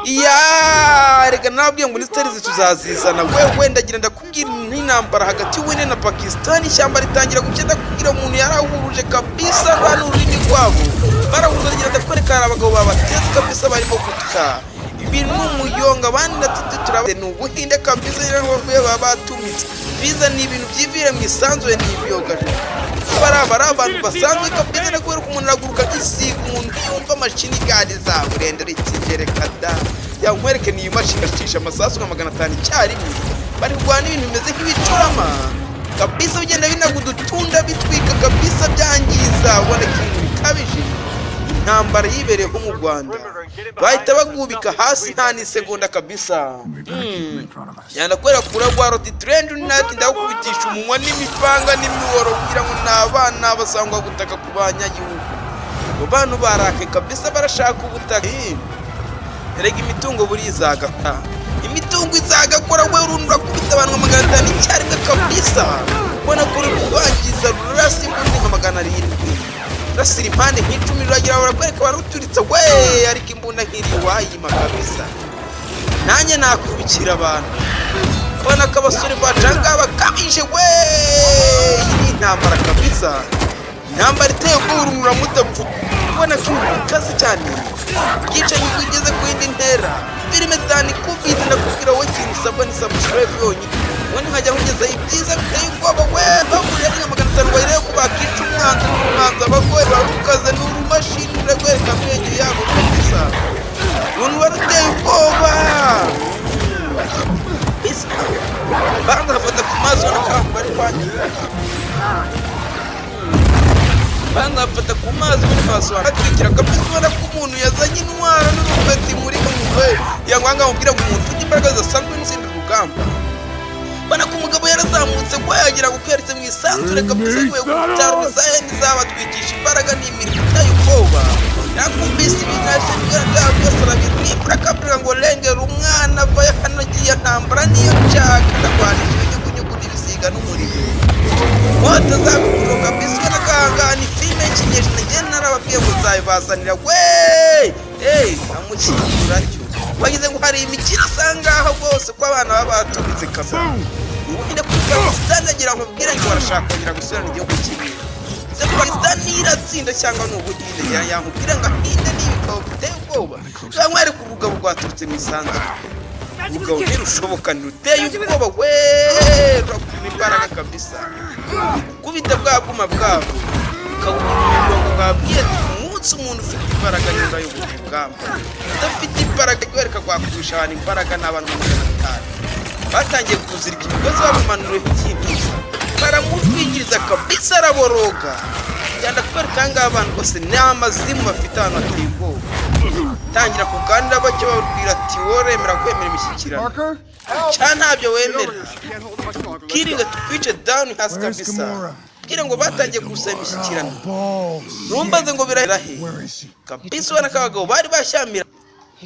iya reka nabwiye ngo nistarize tuzazizana wewe ndagira ndakubwira n'intambara hagati y'Ubuhinde na Pakistan ishyamba ritangira kugenda kugira umuntu yarahuruje kabisa hano ururimi rwabo barahuzanira ndakwereka abagabo babateze kabisa barimo gutka ibintu n'umuyonga abandi natite turabe n'Ubuhinde kabisa rero babatumitse biza ni ibintu byivire mu isanzwe n'ibyoga barabara abantu basanzwe kabisa nakwereka umuntu araguruka gisiga umuntu yumva mashini gadi za burende rikigereka da yankwereke ni imashini acisha amasasu na 500 icyarimwe bari kurwana ibintu bimeze nk'ibicurama kabisa ugenda binagudutunda bitwika kabisa byangiza ubona ikintu bikabije intambara yibereyeho mu Rwanda bahita bagubika hasi nta ni segonda kabisa yanda kwera kuragwa roti trend unati ndakubitisha umunwa n'imipanga n'imiworo kugira ngo nabana basangwa gutaka kubanya gihugu abantu barake kabisa barashaka ubutaka erega imitungo buri izagata imitungo izagakora we urundura kubita abantu 500 icyarimwe kabisa ubona kuri kubangiza rurasi muri 700 rasiri impande nk'icumi ruragira barakwereka baruturitse we ariko imbunda nk'iri wayima kabisa nanjye nakubikira abantu ubona ko abasore bacanga bakabije we intambara kabisa intambara iteye kurumura mutapfu ubona ko ikaze cyane gice nigeze kuindi ntera filime zani kubita ndakubwira we kintu sabwa ni subscribe yonyine wani nkajya nkugeza ibyiza biteye ubwoba we baburiye ari 500 bayireye kubakica umwanza bagoye barukaze n'urumashini uragwereka mwenge yabo kabisa umuntu waruteye ubwoba bisa banda bafata ku mazi n'akamba bari kwandika banda bafata ku mazi muri maso atwikira kabisa ubona ko umuntu yazanye intwara n'urupeti muri kumwe yangwanga mubwira ngo umuntu ufite imbaraga zasanzwe n'izindi rugamba bana ko umugabo yarazamutse ko yagira gukweretse mu isanzure kabisa kwe gutaruza yeni zabatwikisha imbaraga n'imirimo iteye ubwoba yakumbise ibinashe by'abasara bitwikira kabira ngo lengera umwana vaye hano giye ntambara niyo nshaka ndakwanisha inyugunyugu n'ibisiga n'umuriro moto zakuru kabisa nakangana filime kinyesha ngene narababwiye ngo zayibazanira we amukira cyo bagize ngo hari imikino sangaho bose ko abana babatubize kasa Ubuhinde Pakistan agira ngo bwira ngo barashaka kugira gusubira mu gihugu kimwe se Pakistan iratsinda cyangwa n'Ubuhinde yankubwira ngo ahinde n'ibikabo biteye ubwoba bamwere ku bugabo rwaturutse mu isanzu ubugabo ntirushoboka ntiruteye ubwoba we rwakuma imbaraga kabisa kubita bwaguma bwabo ukabura bwabwiye umunsi umuntu ufite imbaraga nyuma y'ubugamba udafite imbaraga gwereka kwakurusha abantu imbaraga n'abantu 500 batangiye kuzirika ibigozi bamumanura ikintu baramutwikiriza kabisa araboroga yanda kwereka ngaho abantu bose n'amazimu bafite ahantu hateye ubwoba tangira kuganira bacyo babwira ati woremera kwemera imishyikirano cyane ntabyo wemera kiringa tukwice down hasi kabisa kire ngo batangiye gusaba imishyikirano rumbaze ngo biraherahe kabisa ubona ko abagabo bari bashyamira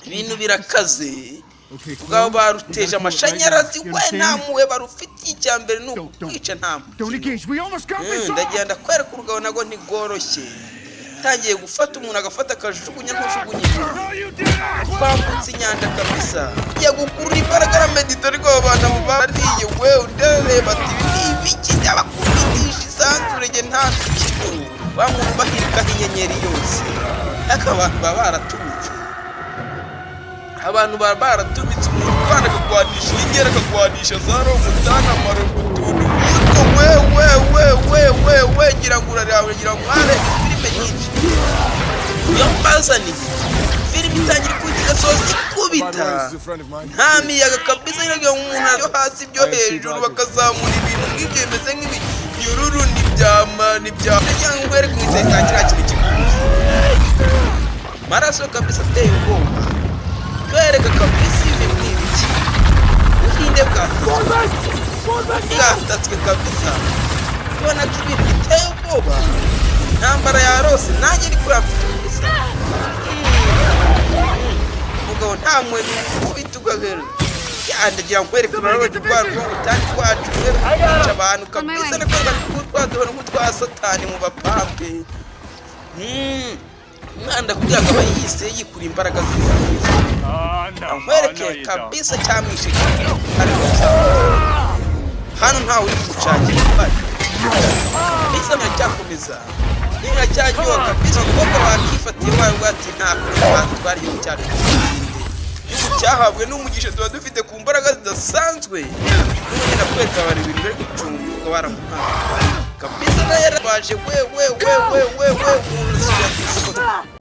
ibintu birakaze ubwo baruteje amashanyarazi we ntamuwe barufitiye icyambere n'ukwica ntamu ndagenda kwereka urugabo nago ntigoroshye tangiye gufata umuntu agafata akajugunya ntujugunye bambutse inyanja kabisa yagukurura imbaraga na meditore ko abantu bariye we urareba ati ibiki byabakubitisha isanzure nge nta kintu bamuntu bahirika inyenyeri yose akabantu baratumitse abantu baratumitse umuntu bana kugwanisha ingera kugwanisha za romutana marutundu we gira ngurarawe gira mware filime nyinshi yambazani filime itangira kugira sozi kubita nta miyaga kabisa iragira umuntu yo hasi byo hejuru bakazamura ibintu ngibyo bimeze nk'ibinyururu n'ibyama cyangwa nkwereka umwiteka kira kintu maraso kabisa ateye ubwoba kwereka kabisa ibintu n'ibiki Ubuhinde bwatatswe kabisa ubona ko ibintu biteye ubwoba intambara yarose nanjye iri kuri Afurika umugabo nta muntu ufite ugahera yandagira kwereka abarozi rwarwo utandi kwacu kwica abantu kabisa no kwanga kutwadubona nk'utwa satani mu bapampe mwanda kugira ngo abayise yikura imbaraga z'Imana kabisa cyamwishe ariko hano ntawe uri gucakira bari bisa n'acyakomeza ntacyanyoha kabisa kuko bakifatiye wayo ati nta kubanza twari mu cyacu cyahabwe n'umugisha tuba dufite ku mbaraga zidasanzwe n'ugenda kwereka abantu ibintu bari gucunga baramuhanga kabisa na yarabaje we